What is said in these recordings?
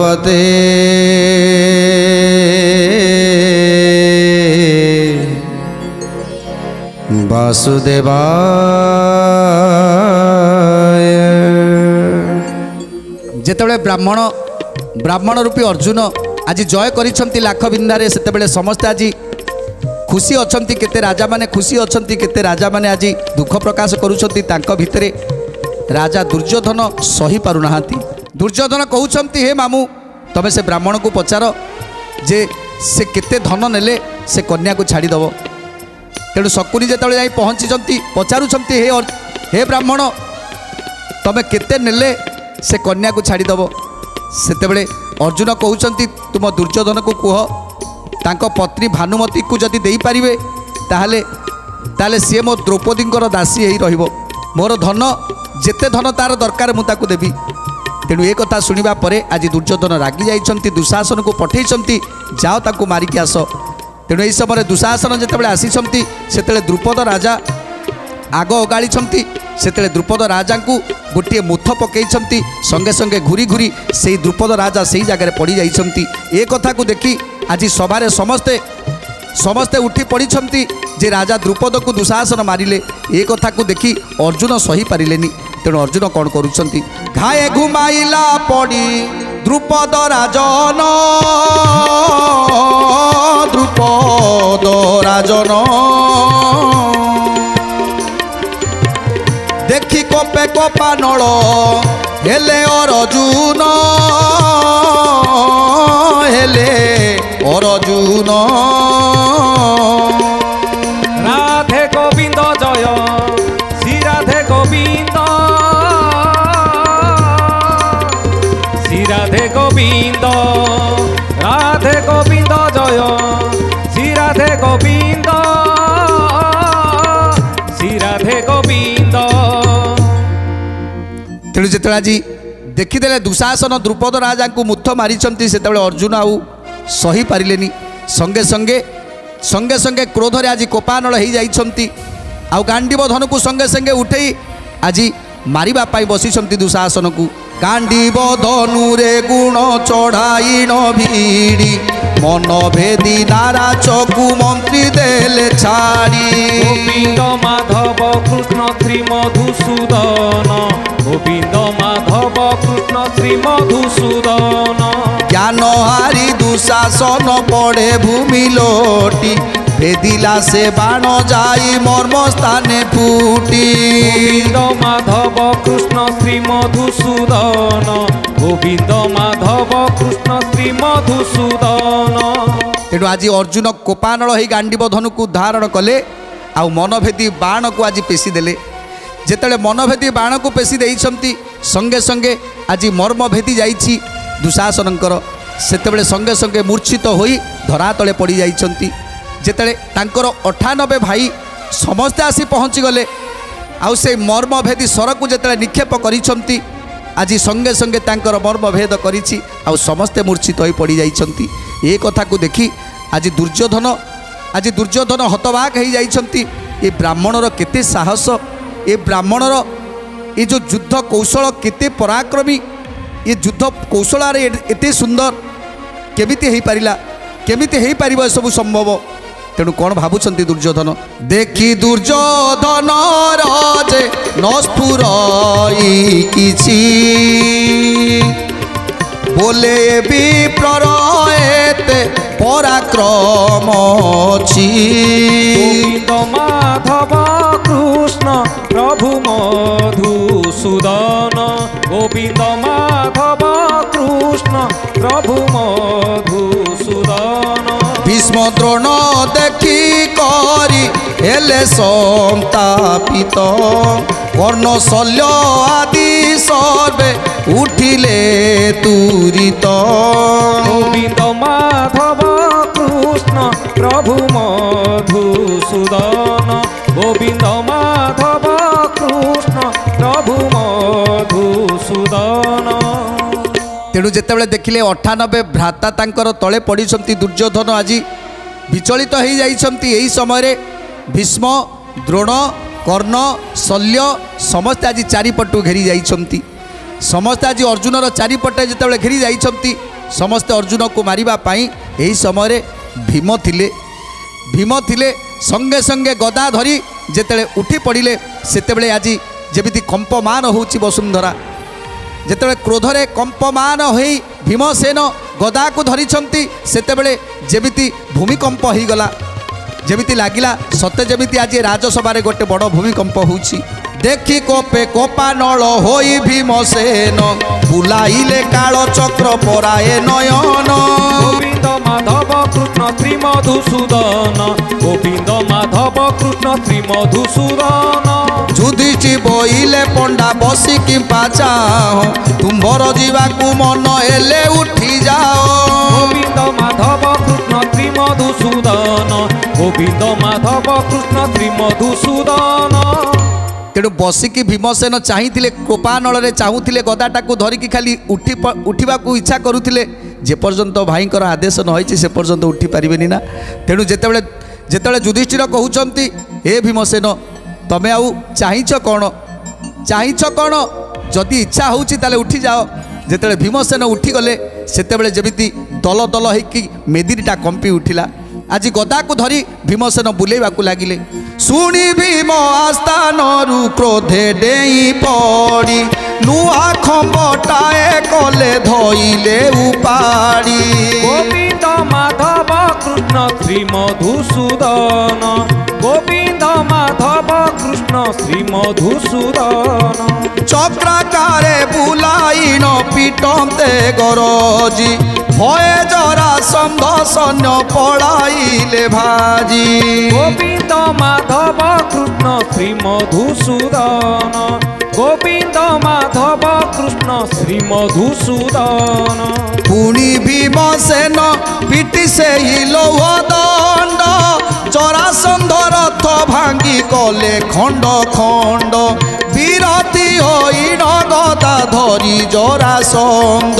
भगवते वासुदेवाय। जेतेबेले ब्राह्मण रूपी अर्जुन आज जय करिसंती लाख बिंदारे सेतेबेले समस्त आज खुशी अछंती। केते राजा माने खुशी अछंती, केते राजा माने आज दुख प्रकाश करूछंती। तांको भितरे राजा दुर्योधन सही पारु नाहांती। दुर्योधन कहउछंती हे मामू तमे से ब्राह्मण को पचार जे से केते धन नेले से कन्या को छाड़ी दबो। तेणु शकुनी जेतेबेले जाई पहुंचीचंती पचारुछंती हे ब्राह्मण तमे केते नेले से कन्या को छाड़ी दबो। सेतेबेले अर्जुन कहउछंती तुम दुर्योधन को कुह तांको पत्नी भानुमती को जदि देई पारिबे ताहले सी मो द्रौपदींकर दासी ही रहिबो। मोर धन जेते धन तार दरकार मु ताकू देबी। तेणु ए कथा सुनिबा परे आज दुर्योधन रागी जाइछंती, दुशासन को पठेइछंती जाओ ताकू मारिकी आस। तेणु एई समय दुशासन जेतेबेले आसीछंती सेतेबेले द्रुपद राजा आग ओगाळीछंती। सेतेबेले द्रुपद राजा को गोटे मुथ पकईछंती, संगे संगे घूरी घूरी से द्रुपद राजा से जगह पड़ जाइछंती। ए कथा को देखी आज सभारे समस्ते उठी पड़ीछंती जे राजा द्रुपद को दुशासन मारिले। ए कथा को देखी अर्जुन सही पारिलेनी। तेणु अर्जुन कौन करुछंती घाए घुमाइला पड़ी द्रुपद राजन, द्रुपद राजन देखी कोपे कोपा नल हेले अर्जुन, हेले अर्जुन। राधे गोविंद जय श्री राधे गोविंद, श्री राधे गोविंद, राधे गोविंद जय श्री राधे गोविंद, श्री राधे गोविंद। तेणु जो आज देखीदे दुशासन द्रुपद राजा को मुथ मारिछंती सेतेबेले अर्जुन आउ सही पारिलेनी। संगे संगे संगे संगे क्रोध रे आज कोपानल हो जाइछंती। आउ गांडीव धन को संगे संगे उठेई आज मारिबा पाई बसिछंती दुशासन को। गांडीव धनुरे गुण चढ़ाई न भीड़ी मन भेदी नारा चकु मंत्री देले छाड़ी। गोविंद माधव कृष्ण श्री मधुसूदन, गोविंद माधव कृष्ण श्री मधुसूदन। ज्ञान हारी दुशासन पड़े भूमि लोटी, भेदिला से बाण जाई मर्म स्थाने फूटी। गोविंद माधव कृष्ण श्री मधुसूदन, गोविंद माधव कृष्ण श्री मधुसूदन। तेणु आज अर्जुन कोपानल हो गांडीव धनु को धारण कले आउ मनभेदी बाण को आज पेशी देले। जेतेबेले मनभेदी बाण को पेशी देइछंती संगे संगे आज मर्म भेदी जाइछि दुशासनकर। सेतेबेले संगे संगे मूर्छित होई धरा तले पड़ी जाइछंती। जेतेबेले तांकर 98 भाई समस्ते आसी पहुँची गले आउ से मर्म भेदी सर को जेतेबेले निक्षेप करिछंती आज संगे संगे तांकर मर्म भेद करिछि आउ समस्ते मूर्छित होई पड़ी जाइछंती। ए कथा को देखी आज दुर्योधन हतबाक हो जाइछंती। ए ब्राह्मणर केते साहस, ए ब्राह्मणर ये जो युद्ध कौशल केते पराक्रमी, ये युद्ध कौशल एते सुंदर केमिति हेई पारिला, केमिति हेई पारिबो सब संभव। तेणु कौन भावुंट दुर्योधन देखी दुर्योधन राजे नस्फुरई किछि बोले भी प्ररयते पराक्रम अछि। गोविंद माधव कृष्ण प्रभु मधुसूदन, गोविंद माधव कृष्ण प्रभु मधुसूदन। भीष्म द्रोण देखी करी हेले संतापित, कर्ण शल्य आदि सर्वे उठिले तुरित। गोविंद माधव कृष्ण प्रभु मधुसूदन, गोविंद माधव कृष्ण प्रभु मधुसूदन। तेणु जेतेबेले देखिले 98 भ्राता तांकर तले पड़ीछंती दुर्योधन आज विचलित हो जाइछंती। एही समय भीष्म द्रोण कर्ण शल्य समस्त आज चारिपटू घेरी जाइछंती। समस्त आज अर्जुनर चारिपटे जेतेबेले घेरी जाइछंती समस्ते अर्जुन को मारिबा पाई एही समय भीम थिले संगे संगे गदा धरी जेतेले उठी पड़िले सेतेबेले आज जेमिति कंपमान होउची वसुंधरा जेतेबेले क्रोधरे कंपमान होई भीमसेन गदा को धरिछंती सेतेबेले जेमिति भूमिकंप हो गला जेमिति लागिला सत्य जेमिति आज राजसभा गोटे बड़ भूमिकंप होउची देखी कोपे कोपा नल होई भीमसेन बुलाइले काल चक्र पराए नयन गोविंद माधव कृष्ण श्री मधुसूदन गोविंद माधव कृष्ण श्री मधुसूदन जुधिष्ठि बोइले पंडा बसी कि पाचाओ तुम्बर जीवाकू मन हेले उठी जाओ गोविंद माधव कृष्ण श्री मधुसूदन गोविंद माधव कृष्ण श्री मधुसूदन तेणु बसिकी भीमसेन चाहिए कोपानल चाहूले गदाटा को धरिकी खाली उठा इच्छा करुले जेपर्यंत भाईंकर आदेश नई से पर्यंत उठी पारे ना तेणु जितेबाला युधिष्ठिर कहते हे भीमसेन तमें आउ चाहीच कौन जदि इच्छा होले उठी जाओ जिते भीमसेन उठीगले सेतेबेले जेमिति दल दल होइकी मेदिरीटा कंपी उठिला आज गदा को धरी भीमसेन बुलेवा लगिले शुणी भीम आस्थानरु क्रोधे डेई पड़ी लुहा खंबटाए कले धइले उपाड़ी गोविंद माधव कृष्ण श्री मधुसूदन गोविंद माधव कृष्ण श्री मधुसूदन चक्राकारे बुलाइन पीटते गरजी भय जरा संध सैन्य पड़ाइले भाजी गोविंद माधव कृष्ण श्री मधुसूदन गोविंद माधव कृष्ण श्री मधुसूदन पुणी भीमसेन पिटी से लौह दंड जरासंध रथ भांगी कले खंड खंड विरति होइन गदा धरी जरासंध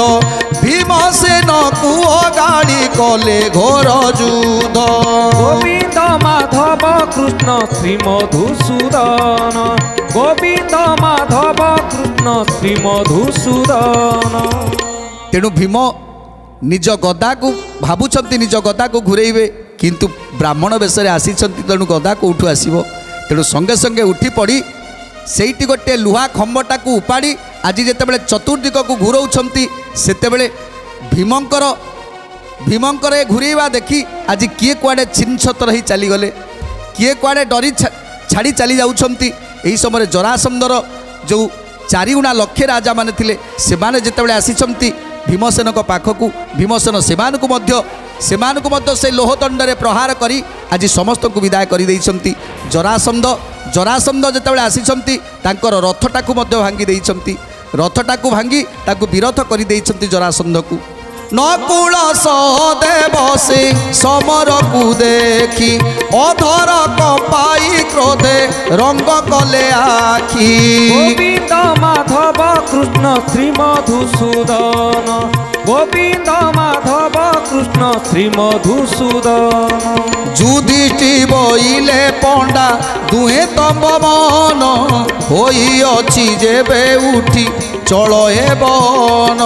भीमसेन कुह गाड़ी कले घोर युद्ध गोविंद माधव कृष्ण श्री मधुसूदन गोविंद माधव कृष्ण श्री मधुसूदन तेणु भीम निज गदा को भावुंट निज गदा को घूरेबे किंतु ब्राह्मण वेश आसी तेणु गदा को उठू आसो तेणु संगे संगे उठी पड़ी सेठी गोटे लुहा खंबटा को उपाड़ी आज जितेबाला चतुर्दिक को घूराउछंती सेतेबेले भीमंकर घूरेवा देखी आज किए कुआडे छिनछतर ही चलीगले किए कुआडे डरी छाड़ी चली जाउछंती एही समय जरासंधर जो चारिगुणा लक्षे राजा माने थिले सेमाने जेतेबेले आसीछंती भीमसेन पाखकू भीमसेन सेमानकु मध्य से लोहदंडरे प्रहार करी आज समस्त को विदाय कर देइछंती जरासंध जेतेबेले आसीछंती तांकर रथटाकू मध्य भांगी देइछंती रथटाकू भांगी ताकू विरथ कर देइछंती जरासंधकू नकुल सहदेव से समर को देखी अधर कपाई क्रोधे रंग कले आखी गोविंद माधव कृष्ण श्री मधुसूदन गोविंद माधव कृष्ण श्री मधुसूदन युधिष्ठि बोइले पंडा दुहे तंब मन होई अछि जेबे उठी चलो हे बन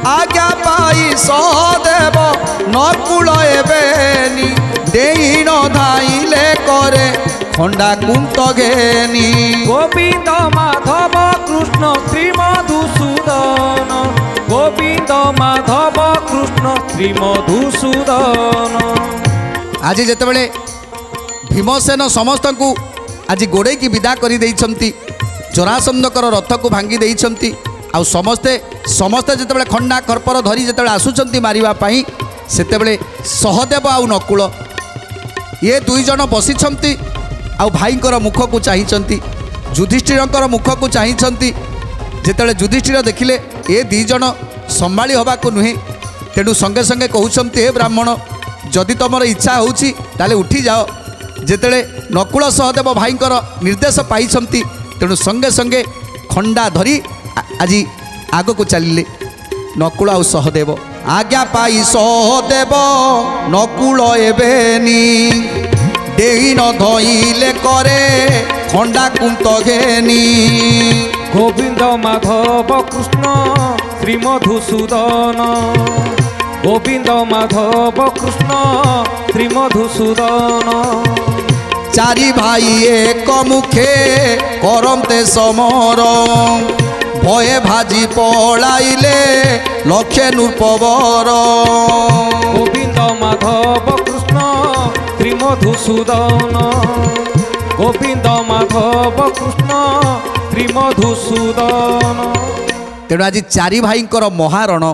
आज्ञा पाई सहदेव नकुल एबेनी देई न धाइले करे खंडा कुंत घेनी गोविंद माधव कृष्ण श्री मधुसूदन गोविंद माधव कृष्ण श्री मधुसूदन आज जेतेबेले भीमसेन समस्त को आज गोड़े की विदा करी देइछंती जरासंधकर रथ को भांगी देइछंती आउ समस्ते जितेबाला खंडा खरपर धरी जितेबाला आसुचंती मारिबा पाई सेतेबेले सहदेव आउ नकुल ये दुई जन बसिछंती आउ भाईंकर मुख को चाहिछंती युधिष्ठिरंकर मुख को चाहिछंती जेतेबेले युधिष्ठिर देखिले ये दी जन संभाली हवा को नुहे तेणु संगे संगे कहउछंती हे ब्राह्मण जदि तुमर इच्छा होउछि ताले उठी जाओ जेतेबेले नकुल सहदेव भाईंकर निर्देश पाइछंती तेणु संगे संगे खंडा धरी आज आग को चलिले नकुल आउ सहदेव आज्ञा पाई सहदेव नकुल एबेनी देई न धइले करे खंडा कुंत घेनी গোবিন্দ মাধব কৃষ্ণ শ্রী মধুসূদন গোবিন্দ মাধব কৃষ্ণ শ্রী মধুসূদন চারি ভাই এক মুখে করন্তে সমর ভয়ে ভাজি পড়াইলে লক্ষে নূপবর গোবিন্দ মাধব কৃষ্ণ শ্রী মধুসূদন গোবিন্দ মাধব কৃষ্ণ শ্রী মধুসূদন। তেণু আজ চারি ভাইঙ্কর মহাରଣ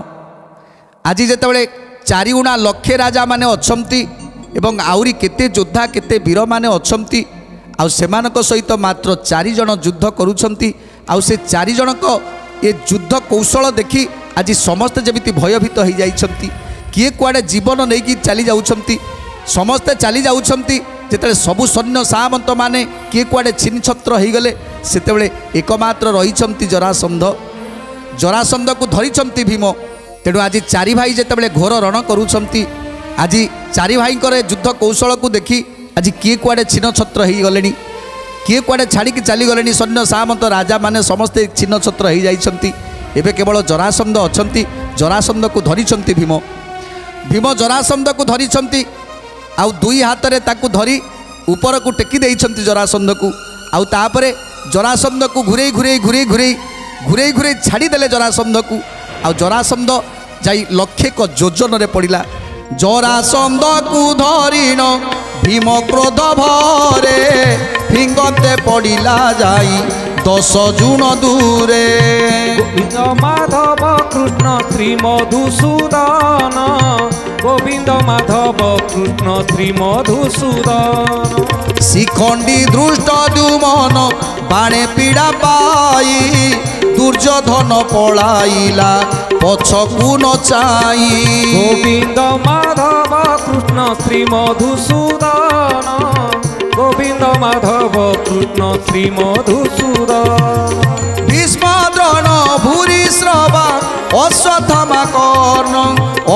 আজ যেতবে চারিগুণা লক্ষে রাজা মানে অছন্তি এবং আହୁରି কেতে যোদ্ধা কেতে বীর মানে অছন্তি ଆଉ ସେମାନଙ୍କ ସହିତ ମାତ୍ର 4 ଜଣ ଯୁଦ୍ଧ କରୁଛନ୍ତି ଆଉ ସେ 4 ଜଣଙ୍କ ଏ ଯୁଦ୍ଧ କୌଶଳ ଦେଖି ଆଜି ସମସ୍ତେ ଯେମିତି ଭୟଭୀତ ହୋଇଯାଇଛନ୍ତି କିଏ କୁଆଡ଼େ ଜୀବନ ନେଇକି ଚାଲି ଯାଉଛନ୍ତି ସମସ୍ତେ ଚାଲି ଯାଉଛନ୍ତି ଯେତେବେଳେ ସବୁ ସୈନ୍ୟ ସାମନ୍ତମାନେ କିଏ କୁଆଡ଼େ ଛିନ୍ଛତ୍ର ହୋଇଗଲେ ସେତେବେଳେ ଏକମାତ୍ର ରହିଛନ୍ତି ଜରାସନ୍ଧକୁ ଧରିଛନ୍ତି ଭୀମ। ତେଣୁ ଆଜି 4 ଭାଇ ଯେତେବେଳେ ଘୋର ରଣ କରୁଛନ୍ତି ଆଜି 4 ଭାଇଙ୍କର ଯୁଦ୍ଧ କୌଶଳକୁ ଦେଖି ଆଜି କିଏ କୁଆଡ଼େ ଛିନ୍ନଛତ୍ର ହୋଇଗଲେଣି କିଏ କୁଆଡ଼େ ଛାଡ଼ିକି ଚାଲିଗଲେଣି ସୈନ୍ୟ ସାମନ୍ତ ରାଜାମାନେ ସମସ୍ତେ ଛିନ୍ନଛତ୍ର ହୋଇଯାଇଛନ୍ତି। ଏବେ କେବଳ ଜରାସନ୍ଧ ଅଛନ୍ତି ଜରାସନ୍ଧକୁ ଧରିଛନ୍ତି ଭୀମ ଜରାସନ୍ଧକୁ ଧରିଛନ୍ତି ଆଉ 2 ହାତରେ ତାକୁ ଧରି ଉପରକୁ ଟେକି ଦେଇଛନ୍ତି ଜରାସନ୍ଧକୁ ଆଉ ତାପରେ ଜରାସନ୍ଧକୁ ଘୁରେଇ ଛାଡ଼ିଦେଲେ ଜରାସନ୍ଧକୁ ଆଉ ଜରାସନ୍ଧ ଯାଇ ଲକ୍ଷେକ ଯୋଜନରେ ପଡ଼ିଲା। ଜରାସନ୍ଧକୁ ଧରିଣ ଭୀମ କ୍ରୋଧ ଭରେ ଫିଙ୍ଗତେ ପଡ଼ିଲା ଯାଇ 10 ଜୁଣ ଦୂରେ ଗୋବିନ୍ଦ ମାଧବ କୃଷ୍ଣ ଶ୍ରୀ ମଧୁସୂଦନ ଗୋବିନ୍ଦ ମାଧବ କୃଷ୍ଣ ଶ୍ରୀ ମଧୁସୂଦନ ଶିଖଣ୍ଡି ଦୃଷ୍ଟ ଦୁମନ ବାଣେ ପୀଡ଼ା ପାଇ ଦୁର୍ଯ୍ୟୋଧନ ପଳାଇଲା ପଛକୁ ନ ଚାହିଁ ଗୋବିନ୍ଦ ମାଧବ କୃଷ୍ଣ ଶ୍ରୀ ମଧୁସୂଦନ ଗୋବିନ୍ଦ ମାଧବ କୃଷ୍ଣ ଶ୍ରୀ ମଧୁସୂଦନ ଭୀଷ୍ମ ଦ୍ରୋଣ ଭୂରିଶ୍ରବା ଅଶ୍ୱତ୍ଥାମା କର୍ଣ୍ଣ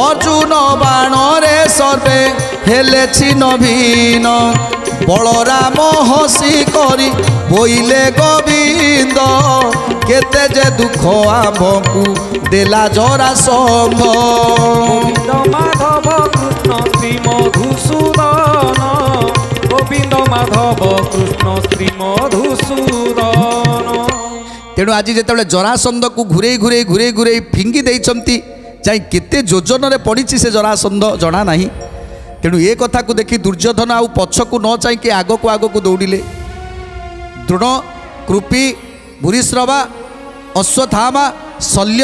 ଅର୍ଜୁନ ବାଣରେ ସର୍ବେ ହେଲେ ଛିନ୍ନ ଭିନ୍ନ ବଳରାମ ହସି କରି ବୋଇଲେ ଗୋବିନ୍ଦ କେତେ ଯେ ଦୁଃଖ ଆମ୍ଭକୁ ଦେଲା ଜରାସନ୍ଧ ଗୋବିନ୍ଦ ମାଧବ କୃଷ୍ଣ ଶ୍ରୀ ମଧୁସୂଦନ ଗୋବିନ୍ଦ ମାଧବ କୃଷ୍ଣ ଶ୍ରୀ ମଧୁସୂଦନ। ତେଣୁ ଆଜି ଯେତେବେଳେ ଜରାସନ୍ଧକୁ ଘୁରେଇ ଫିଙ୍ଗି ଦେଇଛନ୍ତି ଯାଇ କେତେ ଯୋଜନରେ ପଡ଼ିଛି ସେ ଜରାସନ୍ଧ ଜଣା ନାହିଁ। ତେଣୁ ଏ କଥାକୁ ଦେଖି ଦୁର୍ଯ୍ୟୋଧନ ଆଉ ପଛକୁ ନ ଚାହିଁକି ଆଗକୁ ଦୌଡ଼ିଲେ। ଦ୍ରୋଣ କୃପି ଭୂରିଶ୍ରବା ଅଶ୍ୱତ୍ଥାମା ଶଲ୍ୟ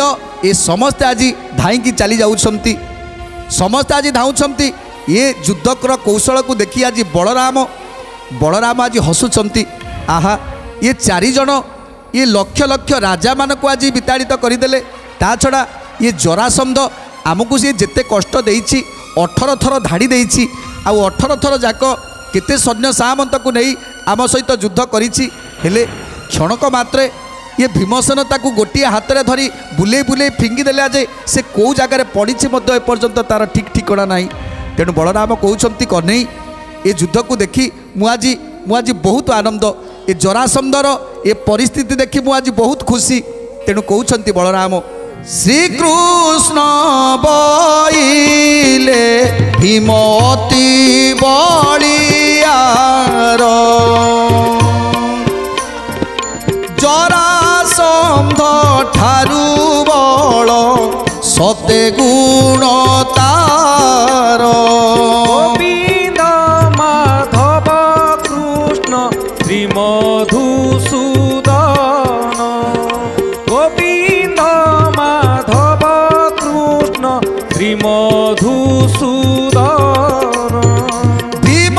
ଏ ସମସ୍ତେ ଆଜି ଧାଇଁକି ଚାଲି ଯାଉଛନ୍ତି ସମସ୍ତେ ଆଜି ଧାଉଁଛନ୍ତି। ଏ ଯୁଦ୍ଧର କୌଶଳକୁ ଦେଖି ଆଜି ବଳରାମ ଆଜି ହସୁଛନ୍ତି ଆହା ଏ 4 ଜଣ ये लक्ष लक्ष राजा मानक आज विताड़ित करदेले ता छड़ा ये जरासंध आमको सी जिते कष्ट देइछि 18 थर धाड़ी देइछि आ 18 थर जाक केते सैन्य सामंत को नहीं आम सहित युद्ध करिछि हेले क्षणक मात्रे ये भीमसेन ताकू गोटे हाथ में धरी बुले बुले फिंगी देला जे से कौ जगार पड़ी एपर्यंत तार ठीक ठिकणा ना। तेणु बलराम कहते कन्हई ये युद्ध को देखी मुझे बहुत आनंद ये जरासंधर ये परिस्थिति देखी मुझे बहुत खुशी। तेणु कहते बलराम श्रीकृष्ण बइले भीमती बलियार जरासंध ठारू बल सते गुण तार गोविंद माधव कृष्ण श्री मधुसूदन गोविंद माधव कृष्ण श्री मधुसूदन भीम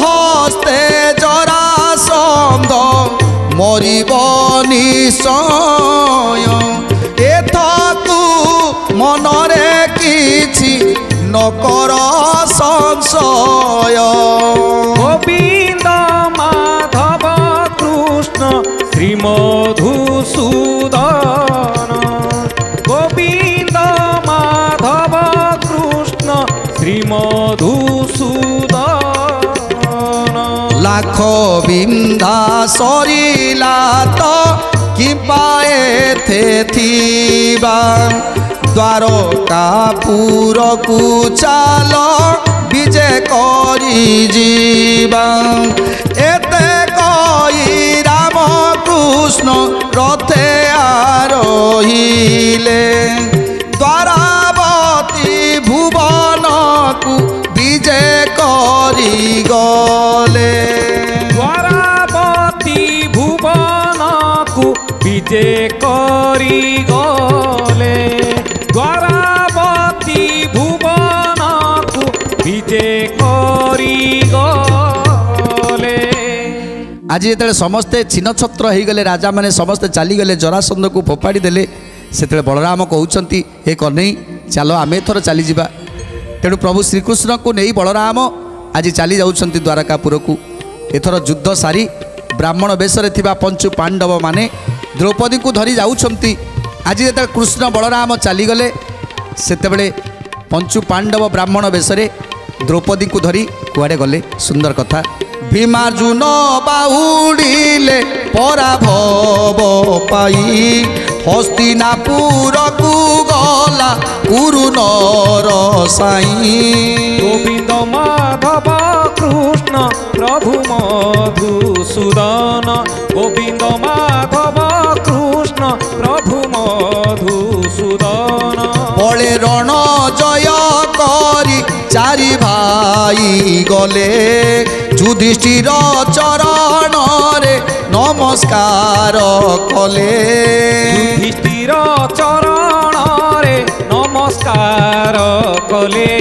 हस्ते जरासंध मरिब निश्चय एथकु मनरे किछि न कर संशय गोविंद माधव कृष्ण श्री मधुसूदन गोविंद माधव कृष्ण श्री मधुसूदन लाख लाख बिंधा सरिला तो किंपा एथे थीबा द्वारकापुर को चाल विजय करी जीवा एते कई राम कृष्ण रथे आरोहिले द्वारावती भुवन को विजय करी गले द्वारावती भुवन को विजय करी गले द्वारावती भुवन को विजय करी गले। आज जो समस्ते छिन्न छत्र हो गले राजा मैंने समस्ते चलीगले जरासंध को फोपाड़ी देले से बलराम कहते हे कन्हई चलो आम एथर चली जावा। तेणु प्रभु श्रीकृष्ण को नहीं बलराम आज चली जाउछंती द्वारकापुर को एथर युद्ध सारी ब्राह्मण बेश पंचु पांडव माने द्रौपदी को धरी जाउछंती। आज जो कृष्ण बलराम चलीगले से पंचु पांडव ब्राह्मण बेश द्रौपदी को धरी कुआड़े गले सुंदर कथा भीमार्जुन बाहुड़िले पराभव पाई हस्तिनापुर को गला कुरु नर साई गोविंद माधव कृष्ण प्रभु मधुसूदन गोविंद माधव कृष्ण प्रभु मधुसूदन बड़े रण जय करी चारि भाई गले युधिष्ठिर चरण रे नमस्कार कले युधिष्ठिर चरण रे नमस्कार कले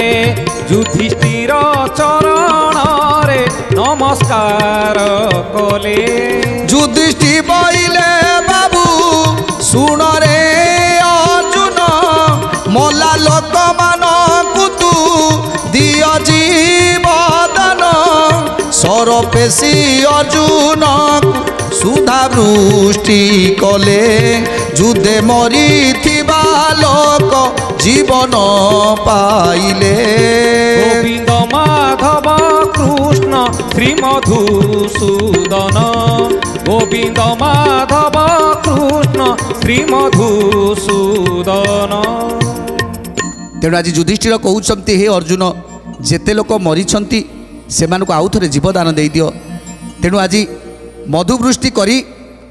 युधिष्ठिर चरण रे नमस्कार कले युधिष्ठिर बोले बाबू सुन रे अर्जुन मला लोक मान तू दिय जीवदान सरपेशी अर्जुन सुधा वृष्टि कले युद्धे मरी लोक जीवन पाइले गोविंद माधव कृष्ण श्री मधुसूदन गोविंद माधव कृष्ण श्री मधुसूदन। तेणु आज युधिष्ठिर कहते हे अर्जुन जेते लोक मरीछंती सेमानकु आउ थरे जीवदान दे दियो। तेणु आज मधुवृष्टि करी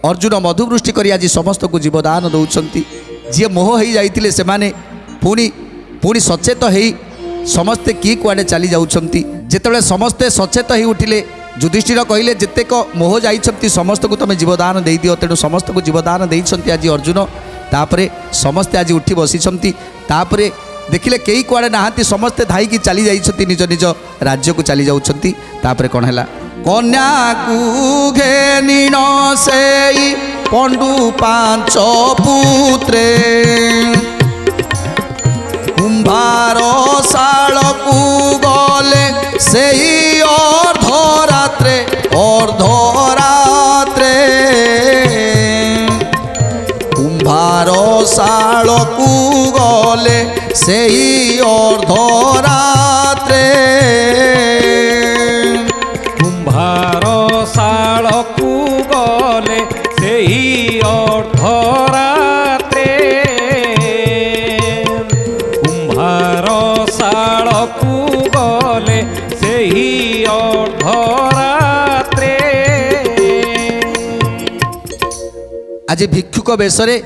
अर्जुन मधुवृष्टि करी आज समस्त को जीवदान दौरान जी मोह हो जाइतिले सेमाने पुणी पुणी सचेत हो समस्ते किए कुआडे चली जाउछंती जेतेबेले समस्ते सचेत हो उठिले युधिष्ठिर कहले जेतेक मोह जाइछंती समस्त को तमे जीवदान दे दियो। तेणु समस्त को जीवदान देइछंती आज अर्जुन तापरे समस्ते आज उठी बसिछंती तापरे देखिले कई कुआडे नाहांती समस्ते धाई चली जाइछंती निज निज राज्य को चली जाउछंती। तापरे कोन हैला कन्या को घेनी न सेई पंडु पांच पुत्रे कुंभार शाल को गले सेई अर्धरात्रे अर्धरात्रे कुंभार शाल को गले सेई अर्धरात्रे कुंभार शाल को गले सेई अर्धरात्रे कुंभार शाल को गले सेई अर्धरात्रे। आज भिक्षुक बेशरे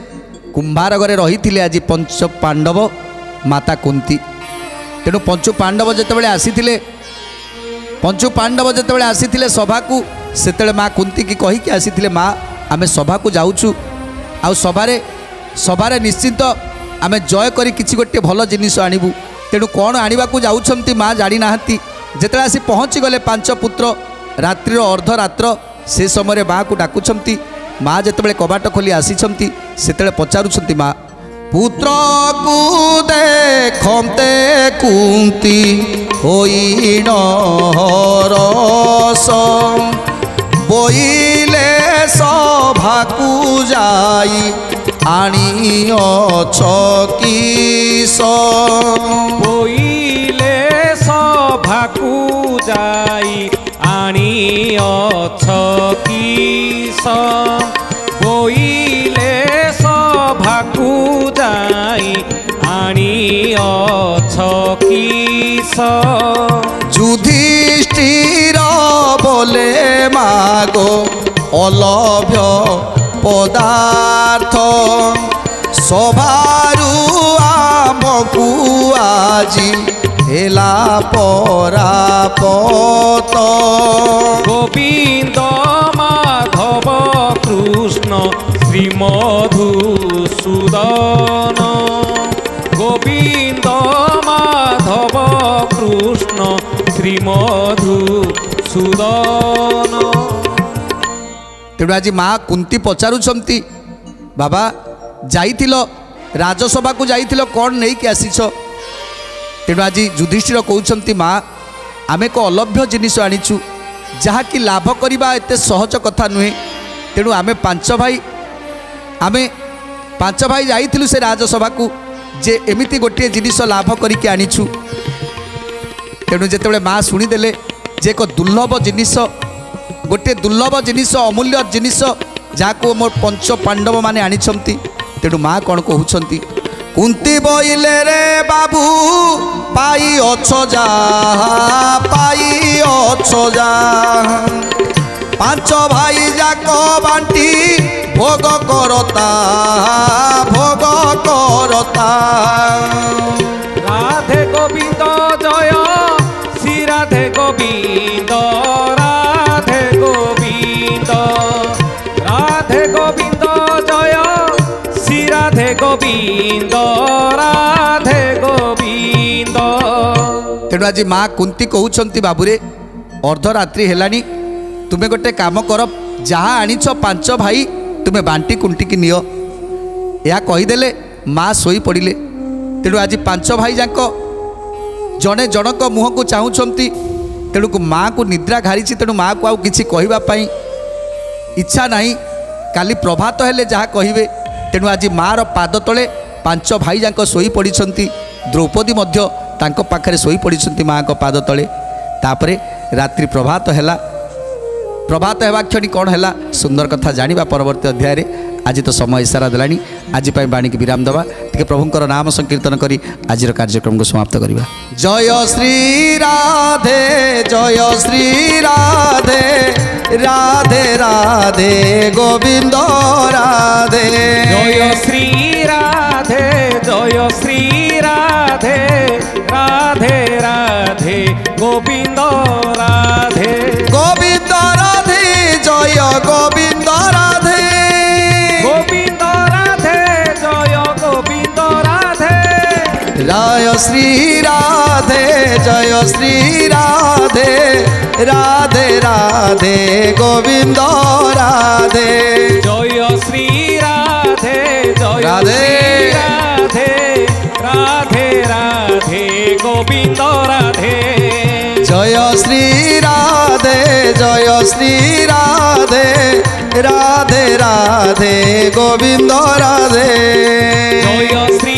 कुंभार घरे रही आज पंच पांडव माता कुंती। तेणु पंचु पांडव जितेबाला आसीथिले पंचु पांडव जितेबाला आसीथिले सभा को सेतेले माँ कुंती की कहीकि आसीथिले माँ आमे सभा को जाउछु आउ सभारे निश्चित आमे जय करी किछि गोटे भल जिनिस आनिबु। तेणु कौन आनिबा को जाउछंती माँ जानी नाहंती जेतेला आसी पहुँची गले पांच पुत्र रात्रिर अर्धरात्र से समय माँ को डाकुछंती। माँ जितेबाला कबाट खोली आसीछंती सेतेले पचारुछंती माँ पुत्र को देखते कुंती होई न हरस बोइले सभा को जाई आनिअछ किस बोइले सभा को जाई आनिअछ किस बोइले ଅଛ କିସ যুধিষ্ঠির বলে মাগো অলভ্য পদার্থ সভারু আমকু আজি হেলা পরাপত গোবিন্দ মাধব কৃষ্ণ শ্রীমধুসূদন গোবিন্দ মাধব কৃষ্ণ শ্রীমধুসূদন। তেণু আজ মা কুন্তি পচারুছন্তি বাবা যাইছিল রাজসভাକୁ ଯାଇଥିଲ କ'ଣ ନେଇକି ଆସିଛ? ତେଣୁ ଆଜି ଯୁଧିଷ୍ଠିର କହୁଛନ୍ତି ମା ଆମେ ଏକ ଅଲଭ୍ୟ ଜିନିଷ ଆଣିଛୁ ଯାହାକି ଲାଭ କରିବା ଏତେ ସହଜ କଥା ନୁହେଁ। ତେଣୁ ଆମେ ପାଞ୍ଚ ଭାଇ ଯାଇଥିଲୁ ସେ ରାଜସଭାକୁ ଯେ ଏମିତି ଗୋଟିଏ ଜିନିଷ ଲାଭ କରିକି ଆଣିଛୁ। ତେଣୁ ଯେତେବେଳେ ମା ଶୁଣିଦେଲେ ଯେ ଏକ ଦୁର୍ଲଭ ଜିନିଷ ଗୋଟିଏ ଦୁର୍ଲଭ ଜିନିଷ ଅମୂଲ୍ୟ ଜିନିଷ ଯାହାକୁ ମୋ ପଞ୍ଚ ପାଣ୍ଡବମାନେ ଆଣିଛନ୍ତି ତେଣୁ ମା କ'ଣ କହୁଛନ୍ତି କୁନ୍ତି ବଇଲେ ରେ ବାବୁ ପାଇ ଅଛ ଯାହା ପାଞ୍ଚ ଭାଇ ଯାକ ବାଣ୍ଟି ଭୋଗ କରତା রাধে গোবিন্দ জয় শ্রী রাধে গোবিন্দ রাধে গোবিন্দ রাধে গোবিন্দ জয় শ্রী রাধে গোবিন্দ রাধে গোবিন্দ। তেণু আজ মা কুন্তি কହୁଛନ୍ତି বাবুরে অর্ধরাত্রি হেলানি তুমি গোটে কাম কর যাহা আনিছ ପାଞ୍ଚ ଭାଇ ତୁମେ ବାଣ୍ଟି କୁଣ୍ଟିକି ନିଅ। ଏହା କହିଦେଲେ ମା ଶୋଇ ପଡ଼ିଲେ। ତେଣୁ ଆଜି ପାଞ୍ଚ ଭାଇ ଯାକ ଜଣେ ଜଣଙ୍କ ମୁହଁକୁ ଚାହୁଁଛନ୍ତି। ତେଣୁକୁ ମାଆକୁ ନିଦ୍ରା ଘାରିଛି। ତେଣୁ ମାଆକୁ ଆଉ କିଛି କହିବା ପାଇଁ ଇଚ୍ଛା ନାହିଁ। କାଲି ପ୍ରଭାତ ହେଲେ ଯାହା କହିବେ। ତେଣୁ ଆଜି ମାଆର ପାଦ ତଳେ ପାଞ୍ଚ ଭାଇ ଯାକ ଶୋଇ ପଡ଼ିଛନ୍ତି। ଦ୍ରୌପଦୀ ମଧ୍ୟ ତାଙ୍କ ପାଖରେ ଶୋଇ ପଡ଼ିଛନ୍ତି ମାଆଙ୍କ ପାଦ ତଳେ। ତାପରେ ରାତ୍ରି ପ୍ରଭାତ ହେଲା। ପ୍ରଭାତ ହେବା କ୍ଷଣି କ'ଣ ହେଲା ସୁନ୍ଦର କଥା ଜାଣିବା ପରବର୍ତ୍ତୀ ଅଧ୍ୟାୟରେ। ଆଜି ତ ସମୟ ଇସାରା ଦେଲାଣି। ଆଜି ପାଇଁ ବାଣୀକି ବିରାମ ଦେବା। ଟିକେ ପ୍ରଭୁଙ୍କର ନାମ ସଂକୀର୍ତ୍ତନ କରି ଆଜିର କାର୍ଯ୍ୟକ୍ରମକୁ ସମାପ୍ତ କରିବା। ଜୟ ଶ୍ରୀ ରାଧେ ଜୟ ଶ୍ରୀ ରାଧେ ରାଧେ ରାଧେ ଗୋବିନ୍ଦ ରାଧେ জয় শ্রী রাধে জয় শ্রী রাধে রাধে রাধে গোবিন্দ রাধে গোবিন্দ রাধে জয় গোবিন্দ রাধে গোবিন্দ রাধে জয় গোবিন্দ রাধে জয় শ্রী রাধে জয় শ্রী রাধে রাধে রাধে গোবিন্দ রাধে জয় শ্রী রাধে জয় রাধে। শ্রী রাধে রাধে রাধে গোবিন্দ রাধে জয় শ্রী রাধে জয় শ্রী রাধে রাধে রাধে গোবিন্দ রাধে জয় শ্রী